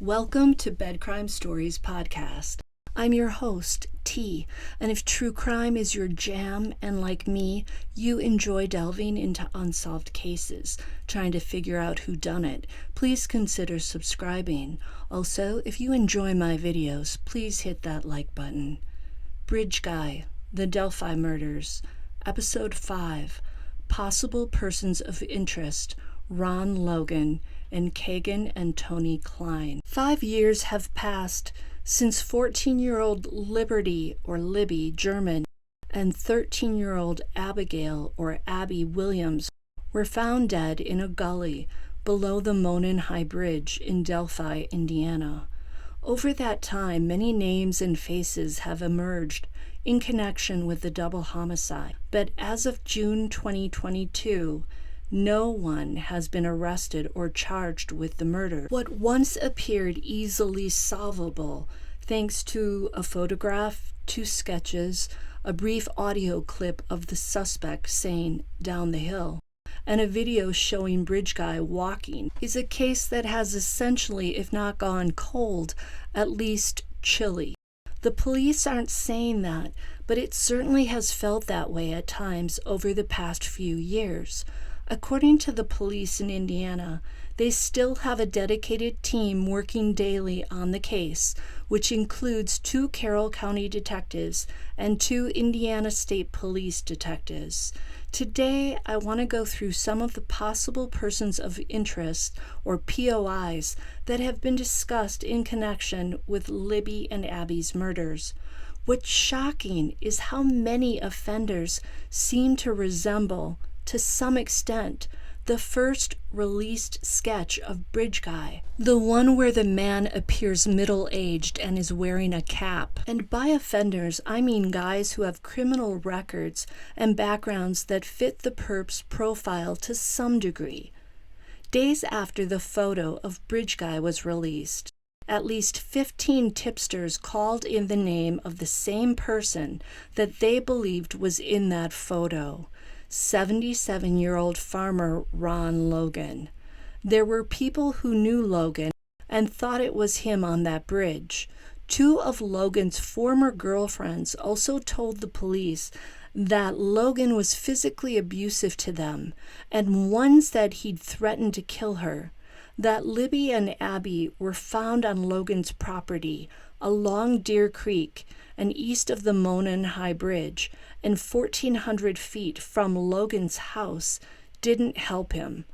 Welcome to Bed Crime Stories podcast. I'm your host, T, and if true crime is your jam and like me, you enjoy delving into unsolved cases, trying to figure out who done it, please consider subscribing. Also, if you enjoy my videos, please hit that like button. Bridge Guy, The Delphi Murders, Episode 5, Possible Persons of Interest, Ron Logan, and Kegan and Tony Kline. 5 years have passed since 14-year-old Liberty, or Libby, German, and 13-year-old Abigail, or Abby Williams, were found dead in a gully below the Monon High Bridge in Delphi, Indiana. Over that time, many names and faces have emerged in connection with the double homicide, but as of June 2022, no one has been arrested or charged with the murder. What once appeared easily solvable, thanks to a photograph, 2 sketches, a brief audio clip of the suspect saying "down the hill," and a video showing Bridge Guy walking, is a case that has essentially, if not gone cold, at least chilly. The police aren't saying that, but it certainly has felt that way at times over the past few years. According to the police in Indiana, they still have a dedicated team working daily on the case, which includes 2 Carroll County detectives and 2 Indiana State Police detectives. Today, I want to go through some of the possible persons of interest, or POIs, that have been discussed in connection with Libby and Abby's murders. What's shocking is how many offenders seem to resemble, to some extent, the first released sketch of Bridge Guy, the one where the man appears middle-aged and is wearing a cap. And by offenders, I mean guys who have criminal records and backgrounds that fit the perp's profile to some degree. Days after the photo of Bridge Guy was released, at least 15 tipsters called in the name of the same person that they believed was in that photo. 77-year-old farmer Ron Logan. There were people who knew Logan and thought it was him on that bridge. 2 of Logan's former girlfriends also told the police that Logan was physically abusive to them, and one said he'd threatened to kill her. That Libby and Abby were found on Logan's property along Deer Creek and east of the Monon High Bridge, and 1,400 feet from Logan's house didn't help him.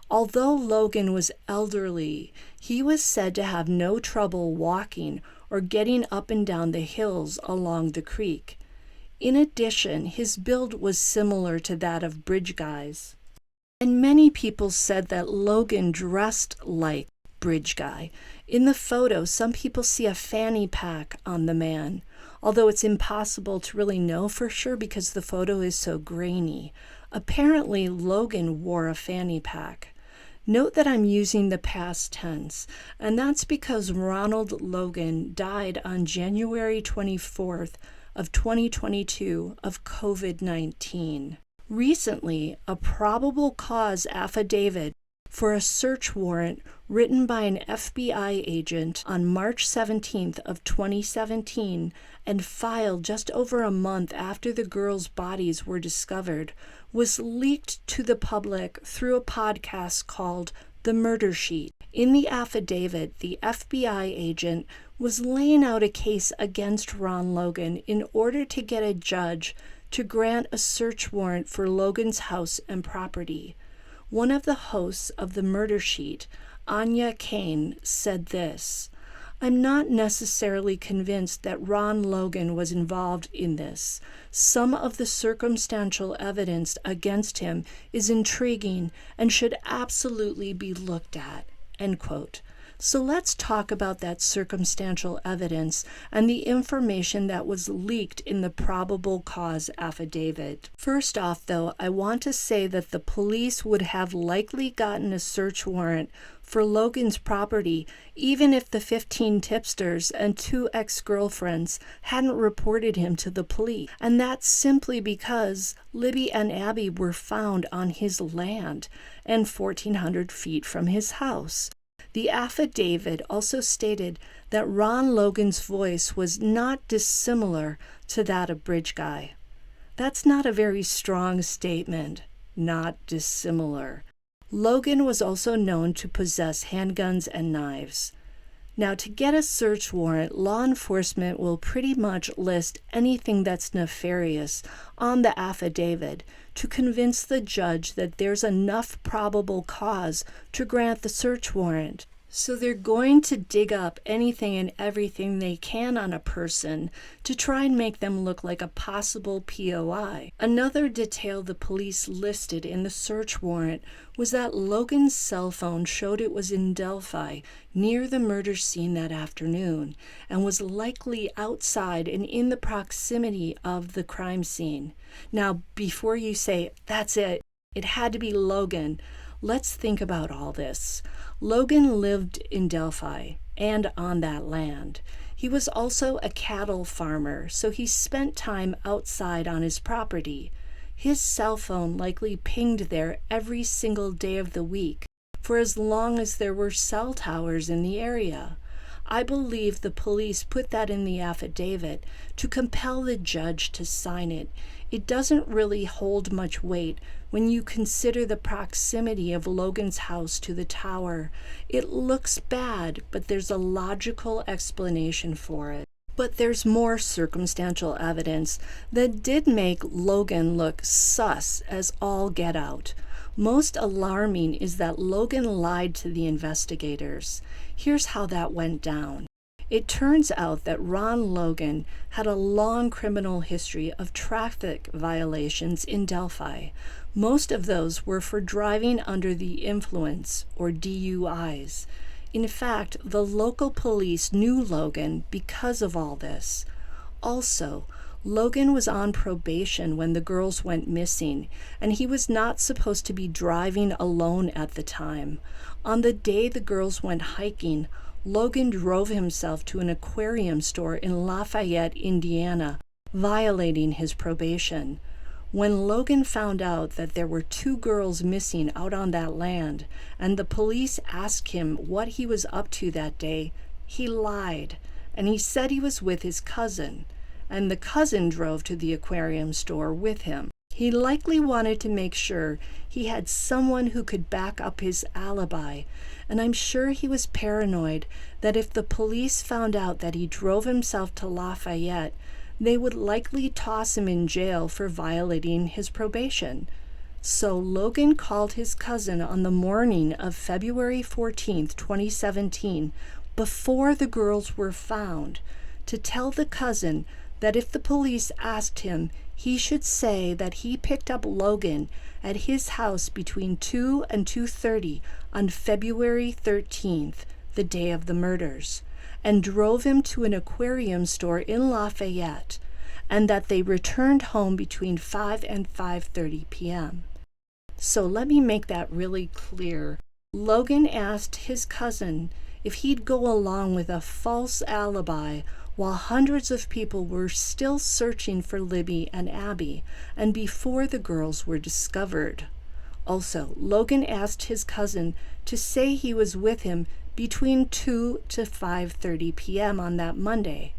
Although Logan was elderly, he was said to have no trouble walking or getting up and down the hills along the creek. In addition, his build was similar to that of Bridge Guy's. And many people said that Logan dressed like Bridge Guy. In the photo, some people see a fanny pack on the man, although it's impossible to really know for sure because the photo is so grainy. Apparently, Logan wore a fanny pack. Note that I'm using the past tense, and that's because Ronald Logan died on January 24th of 2022 of COVID-19. Recently, a probable cause affidavit for a search warrant written by an FBI agent on March 17th of 2017 and filed just over a month after the girls' bodies were discovered was leaked to the public through a podcast called The Murder Sheet. In the affidavit, the FBI agent was laying out a case against Ron Logan in order to get a judge to grant a search warrant for Logan's house and property. One of the hosts of The Murder Sheet, Anya Kane, said this: "I'm not necessarily convinced that Ron Logan was involved in this. Some of the circumstantial evidence against him is intriguing and should absolutely be looked at." End quote. So let's talk about that circumstantial evidence and the information that was leaked in the probable cause affidavit. First off, though, I want to say that the police would have likely gotten a search warrant for Logan's property even if the 15 tipsters and 2 ex-girlfriends hadn't reported him to the police. And that's simply because Libby and Abby were found on his land and 1,400 feet from his house. The affidavit also stated that Ron Logan's voice was not dissimilar to that of Bridge Guy. That's not a very strong statement, not dissimilar. Logan was also known to possess handguns and knives. Now, to get a search warrant, law enforcement will pretty much list anything that's nefarious on the affidavit to convince the judge that there's enough probable cause to grant the search warrant. So they're going to dig up anything and everything they can on a person to try and make them look like a possible POI. Another detail the police listed in the search warrant was that Logan's cell phone showed it was in Delphi near the murder scene that afternoon and was likely outside and in the proximity of the crime scene. Now, before you say, that's it had to be Logan, let's think about all this. Logan lived in Delphi and on that land. He was also a cattle farmer, so he spent time outside on his property. His cell phone likely pinged there every single day of the week, for as long as there were cell towers in the area. I believe the police put that in the affidavit to compel the judge to sign it. It doesn't really hold much weight when you consider the proximity of Logan's house to the tower. It looks bad, but there's a logical explanation for it. But there's more circumstantial evidence that did make Logan look sus as all get out. Most alarming is that Logan lied to the investigators. Here's how that went down. It turns out that Ron Logan had a long criminal history of traffic violations in Delphi. Most of those were for driving under the influence, or DUIs. In fact, the local police knew Logan because of all this. Also, Logan was on probation when the girls went missing, and he was not supposed to be driving alone at the time. On the day the girls went hiking, Logan drove himself to an aquarium store in Lafayette, Indiana, violating his probation. When Logan found out that there were 2 girls missing out on that land, and the police asked him what he was up to that day, he lied, and he said he was with his cousin, and the cousin drove to the aquarium store with him. He likely wanted to make sure he had someone who could back up his alibi, and I'm sure he was paranoid that if the police found out that he drove himself to Lafayette, they would likely toss him in jail for violating his probation. So Logan called his cousin on the morning of February 14th, 2017, before the girls were found, to tell the cousin that if the police asked him, he should say that he picked up Logan at his house between 2 and 2:30 on February 13th, the day of the murders, and drove him to an aquarium store in Lafayette, and that they returned home between 5 and 5:30 p.m. So let me make that really clear. Logan asked his cousin if he'd go along with a false alibi while hundreds of people were still searching for Libby and Abby, and before the girls were discovered. Also, Logan asked his cousin to say he was with him between 2 to 5:30 p.m. on that Monday.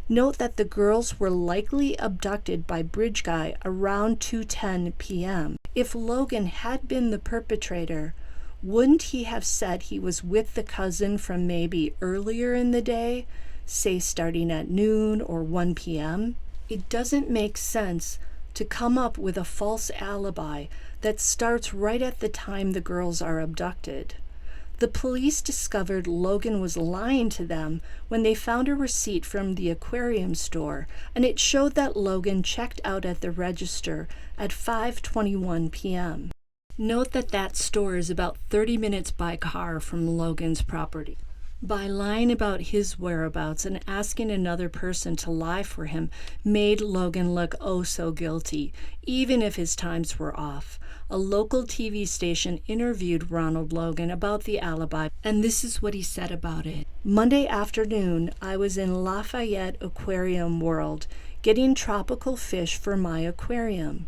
Note that the girls were likely abducted by Bridge Guy around 2:10 p.m. If Logan had been the perpetrator, wouldn't he have said he was with the cousin from maybe earlier in the day, say starting at noon or 1 p.m.? It doesn't make sense to come up with a false alibi that starts right at the time the girls are abducted. The police discovered Logan was lying to them when they found a receipt from the aquarium store, and it showed that Logan checked out at the register at 5:21 p.m. Note that that store is about 30 minutes by car from Logan's property. By lying about his whereabouts and asking another person to lie for him made Logan look oh so guilty, even if his times were off. A local TV station interviewed Ronald Logan about the alibi, and this is what he said about it. Monday afternoon, I was in Lafayette Aquarium World getting tropical fish for my aquarium.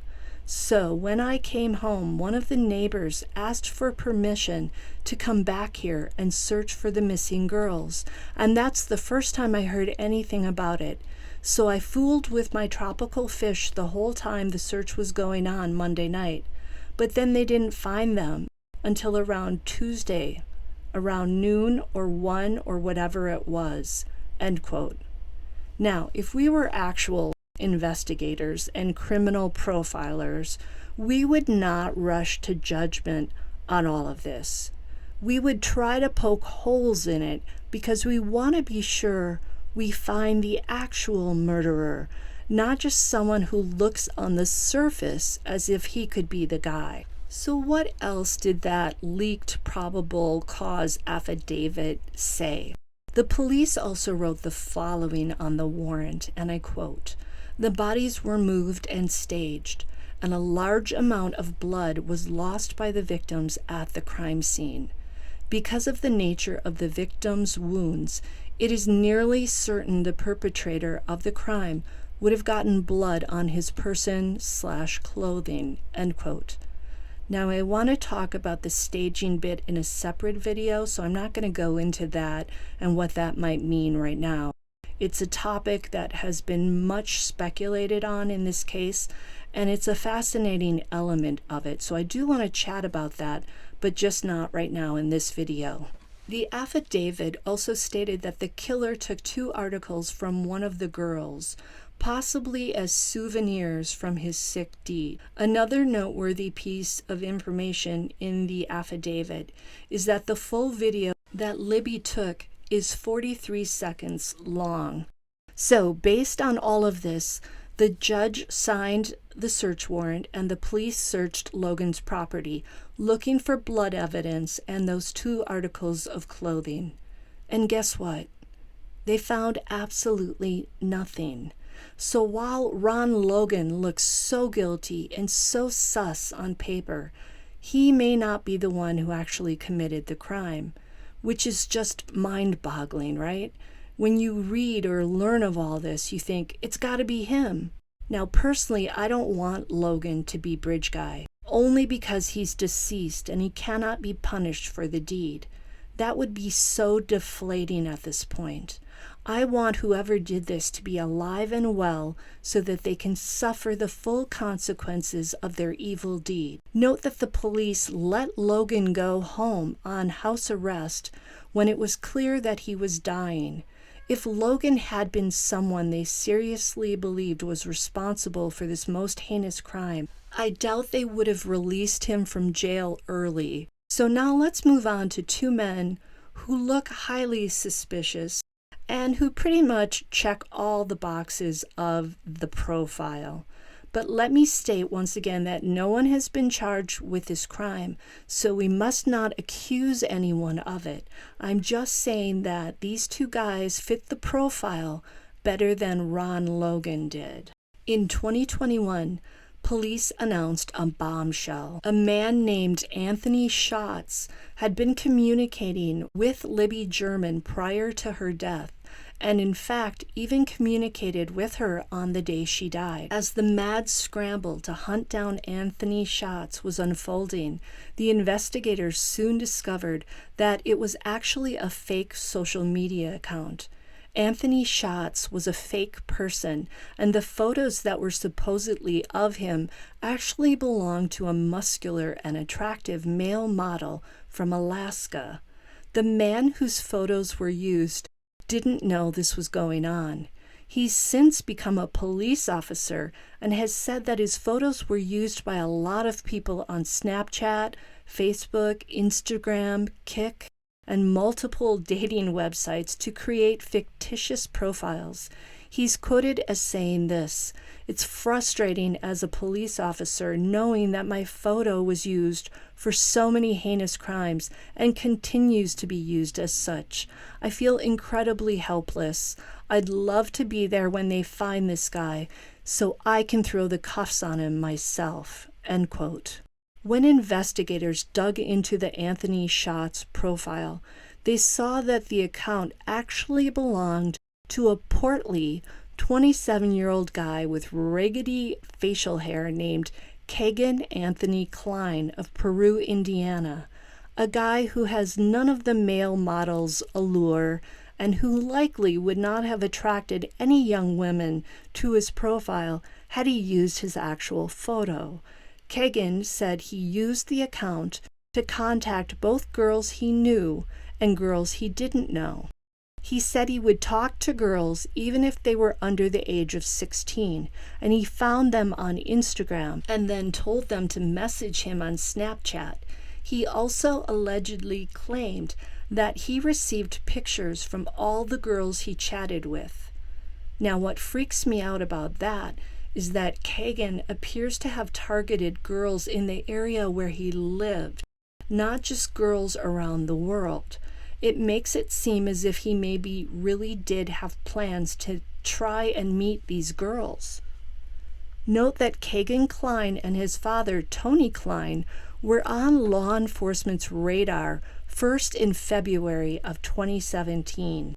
So when I came home, one of the neighbors asked for permission to come back here and search for the missing girls, and that's the first time I heard anything about it. So I fooled with my tropical fish the whole time the search was going on Monday night, but then they didn't find them until around Tuesday, around noon or 1 or whatever it was." End quote. Now, if we were actual investigators and criminal profilers, we would not rush to judgment on all of this. We would try to poke holes in it because we want to be sure we find the actual murderer, not just someone who looks on the surface as if he could be the guy. So what else did that leaked probable cause affidavit say? The police also wrote the following on the warrant, and I quote, "The bodies were moved and staged, and a large amount of blood was lost by the victims at the crime scene. Because of the nature of the victims' wounds, it is nearly certain the perpetrator of the crime would have gotten blood on his person/clothing." End quote. Now, I want to talk about the staging bit in a separate video, so I'm not going to go into that and what that might mean right now. It's a topic that has been much speculated on in this case, and it's a fascinating element of it. So I do want to chat about that, but just not right now in this video. The affidavit also stated that the killer took 2 articles from one of the girls, possibly as souvenirs from his sick deed. Another noteworthy piece of information in the affidavit is that the full video that Libby took is 43 seconds long. So based on all of this, the judge signed the search warrant and the police searched Logan's property, looking for blood evidence and those 2 articles of clothing. And guess what? They found absolutely nothing. So while Ron Logan looks so guilty and so sus on paper, he may not be the one who actually committed the crime, which is just mind-boggling, right? When you read or learn of all this, you think, it's got to be him. Now, personally, I don't want Logan to be Bridge Guy, only because he's deceased and he cannot be punished for the deed. That would be so deflating at this point. I want whoever did this to be alive and well so that they can suffer the full consequences of their evil deed. Note that the police let Logan go home on house arrest when it was clear that he was dying. If Logan had been someone they seriously believed was responsible for this most heinous crime, I doubt they would have released him from jail early. So now let's move on to 2 men who look highly suspicious and who pretty much check all the boxes of the profile. But let me state once again that no one has been charged with this crime, so we must not accuse anyone of it. I'm just saying that these 2 guys fit the profile better than Ron Logan did. In 2021, police announced a bombshell. A man named Anthony Schatz had been communicating with Libby German prior to her death, and in fact even communicated with her on the day she died. As the mad scramble to hunt down Anthony Schatz was unfolding, the investigators soon discovered that it was actually a fake social media account. Anthony Schatz was a fake person, and the photos that were supposedly of him actually belonged to a muscular and attractive male model from Alaska. The man whose photos were used didn't know this was going on. He's since become a police officer and has said that his photos were used by a lot of people on Snapchat, Facebook, Instagram, Kik, and multiple dating websites to create fictitious profiles. He's quoted as saying this, "It's frustrating as a police officer knowing that my photo was used for so many heinous crimes and continues to be used as such. I feel incredibly helpless. I'd love to be there when they find this guy so I can throw the cuffs on him myself." End quote. When investigators dug into the Anthony Schatz profile, they saw that the account actually belonged to a portly 27-year-old guy with raggedy facial hair named Kegan Anthony Kline of Peru, Indiana, a guy who has none of the male model's allure and who likely would not have attracted any young women to his profile had he used his actual photo. Kegan said he used the account to contact both girls he knew and girls he didn't know. He said he would talk to girls even if they were under the age of 16, and he found them on Instagram and then told them to message him on Snapchat. He also allegedly claimed that he received pictures from all the girls he chatted with. Now, what freaks me out about that is that Kegan appears to have targeted girls in the area where he lived, not just girls around the world. It makes it seem as if he maybe really did have plans to try and meet these girls. Note that Kegan Kline and his father, Tony Kline, were on law enforcement's radar first in February of 2017.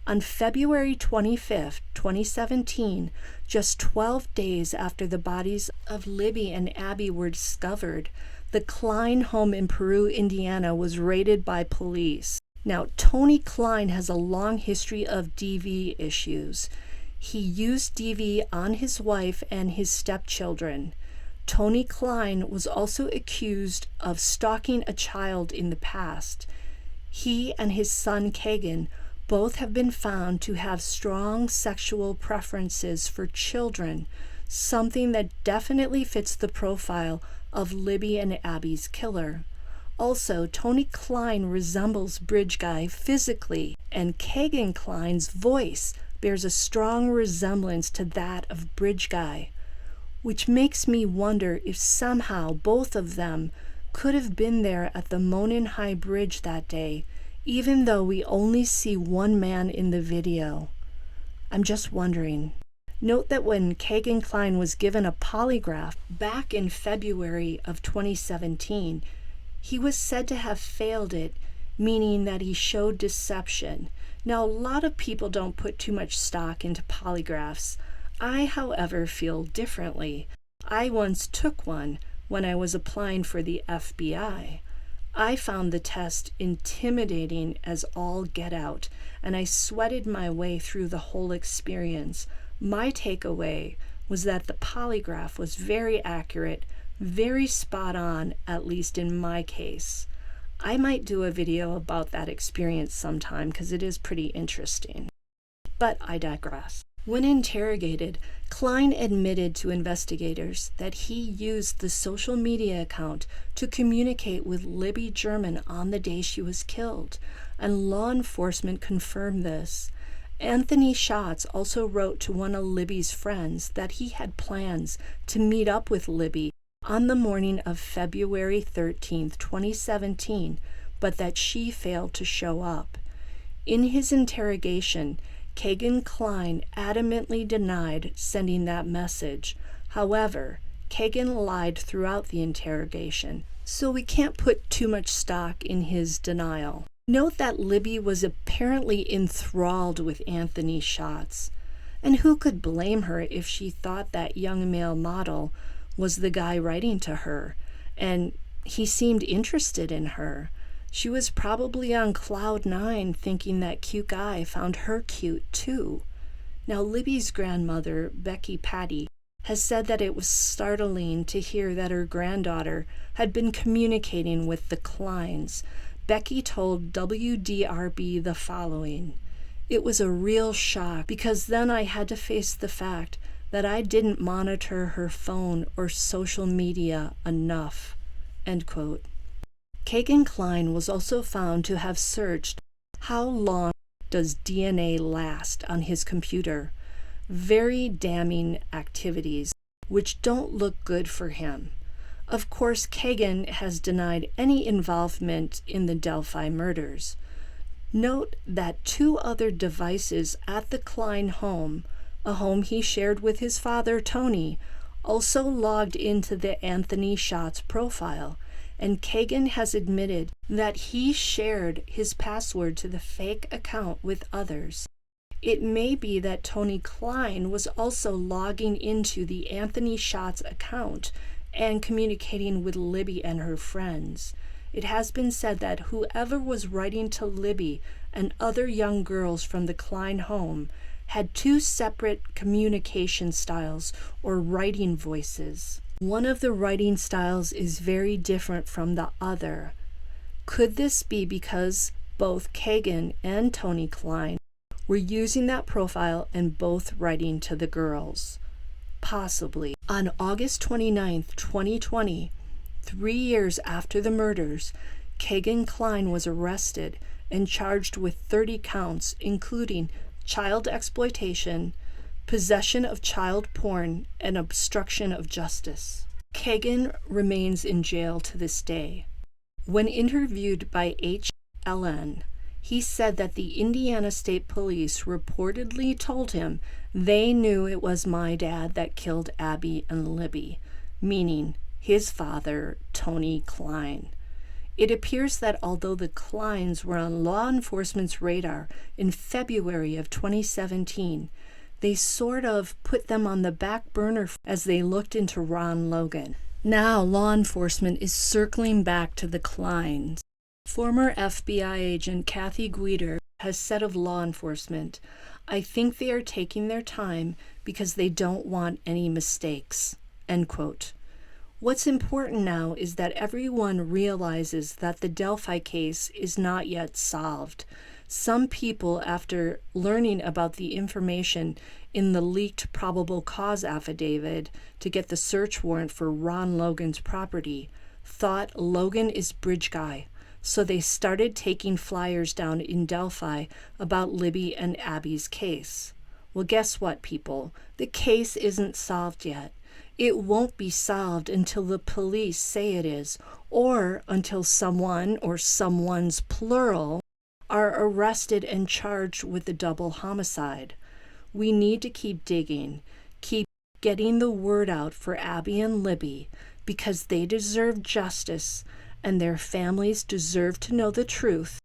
On February 25, 2017, just 12 days after the bodies of Libby and Abby were discovered, the Klein home in Peru, Indiana was raided by police. Now, Tony Kline has a long history of DV issues. He used DV on his wife and his stepchildren. Tony Kline was also accused of stalking a child in the past. He and his son Kegan both have been found to have strong sexual preferences for children, something that definitely fits the profile of Libby and Abby's killer. Also, Tony Kline resembles Bridge Guy physically, and Kegan Kline's voice bears a strong resemblance to that of Bridge Guy, which makes me wonder if somehow both of them could have been there at the Monon High Bridge that day, even though we only see one man in the video. I'm just wondering. Note that when Kegan Kline was given a polygraph back in February of 2017, he was said to have failed it, meaning that he showed deception. Now, a lot of people don't put too much stock into polygraphs. I, however, feel differently. I once took one when I was applying for the FBI. I found the test intimidating as all get out, and I sweated my way through the whole experience. My takeaway was that the polygraph was very accurate, very spot on, at least in my case. I might do a video about that experience sometime because it is pretty interesting. But I digress. When interrogated, Klein admitted to investigators that he used the social media account to communicate with Libby German on the day she was killed, and law enforcement confirmed this. Anthony Schatz also wrote to one of Libby's friends that he had plans to meet up with Libby on the morning of February 13, 2017, but that she failed to show up. In his interrogation, Kegan Kline adamantly denied sending that message. However, Kegan lied throughout the interrogation, so we can't put too much stock in his denial. Note that Libby was apparently enthralled with Anthony Schatz, and who could blame her if she thought that young male model was the guy writing to her, and he seemed interested in her. She was probably on cloud 9 thinking that cute guy found her cute too. Now, Libby's grandmother, Becky Patty, has said that it was startling to hear that her granddaughter had been communicating with the Kleins. Becky told WDRB the following: "It was a real shock because then I had to face the fact that I didn't monitor her phone or social media enough." End quote. Kegan Kline was also found to have searched how long does DNA last on his computer. Very damning activities, which don't look good for him. Of course, Kegan has denied any involvement in the Delphi murders. Note that 2 other devices at the Klein home, a home he shared with his father, Tony, also logged into the Anthony Schatz profile, and Kegan has admitted that he shared his password to the fake account with others. It may be that Tony Kline was also logging into the Anthony Schatz account and communicating with Libby and her friends. It has been said that whoever was writing to Libby and other young girls from the Klein home had two separate communication styles or writing voices. One of the writing styles is very different from the other. Could this be because both Kegan and Tony Kline were using that profile and both writing to the girls? Possibly. On August 29th, 2020, 3 years after the murders, Kegan Kline was arrested and charged with 30 counts, including child exploitation, possession of child porn, and obstruction of justice. Kegan remains in jail to this day. When interviewed by HLN, he said that the Indiana State Police reportedly told him they knew it was my dad that killed Abby and Libby, meaning his father, Tony Kline. It appears that although the Klines were on law enforcement's radar in February of 2017, they sort of put them on the back burner as they looked into Ron Logan. Now law enforcement is circling back to the Klines. Former FBI agent Kathy Guider has said of law enforcement, "I think they are taking their time because they don't want any mistakes." End quote. What's important now is that everyone realizes that the Delphi case is not yet solved. Some people, after learning about the information in the leaked probable cause affidavit to get the search warrant for Ron Logan's property, thought Logan is bridge guy. So they started taking flyers down in Delphi about Libby and Abby's case. Well, guess what, people? The case isn't solved yet. It won't be solved until the police say it is, or until someone, or someone's plural, are arrested and charged with the double homicide. We need to keep digging, keep getting the word out for Abby and Libby, because they deserve justice, and their families deserve to know the truth,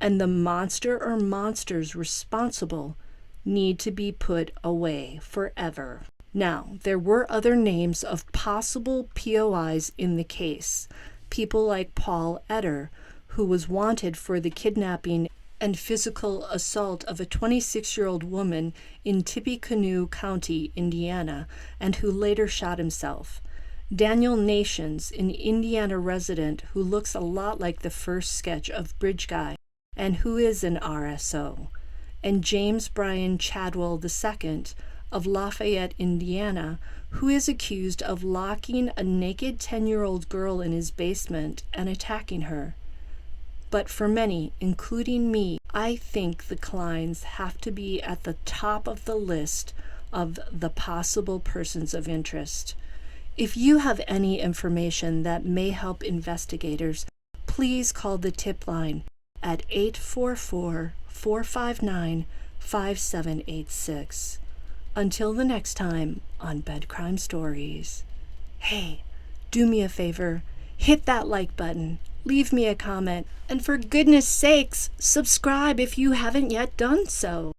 and the monster or monsters responsible need to be put away forever. Now, there were other names of possible POIs in the case. People like Paul Etter, who was wanted for the kidnapping and physical assault of a 26-year-old woman in Tippecanoe County, Indiana, and who later shot himself. Daniel Nations, an Indiana resident who looks a lot like the first sketch of Bridge Guy, and who is an RSO. And James Bryan Chadwell II, of Lafayette, Indiana, who is accused of locking a naked 10-year-old girl in his basement and attacking her. But for many, including me, I think the Klines have to be at the top of the list of the possible persons of interest. If you have any information that may help investigators, please call the tip line at 844-459-5786. Until the next time on Bed Crime Stories. Hey, do me a favor, hit that like button, leave me a comment, and for goodness sakes, subscribe if you haven't yet done so.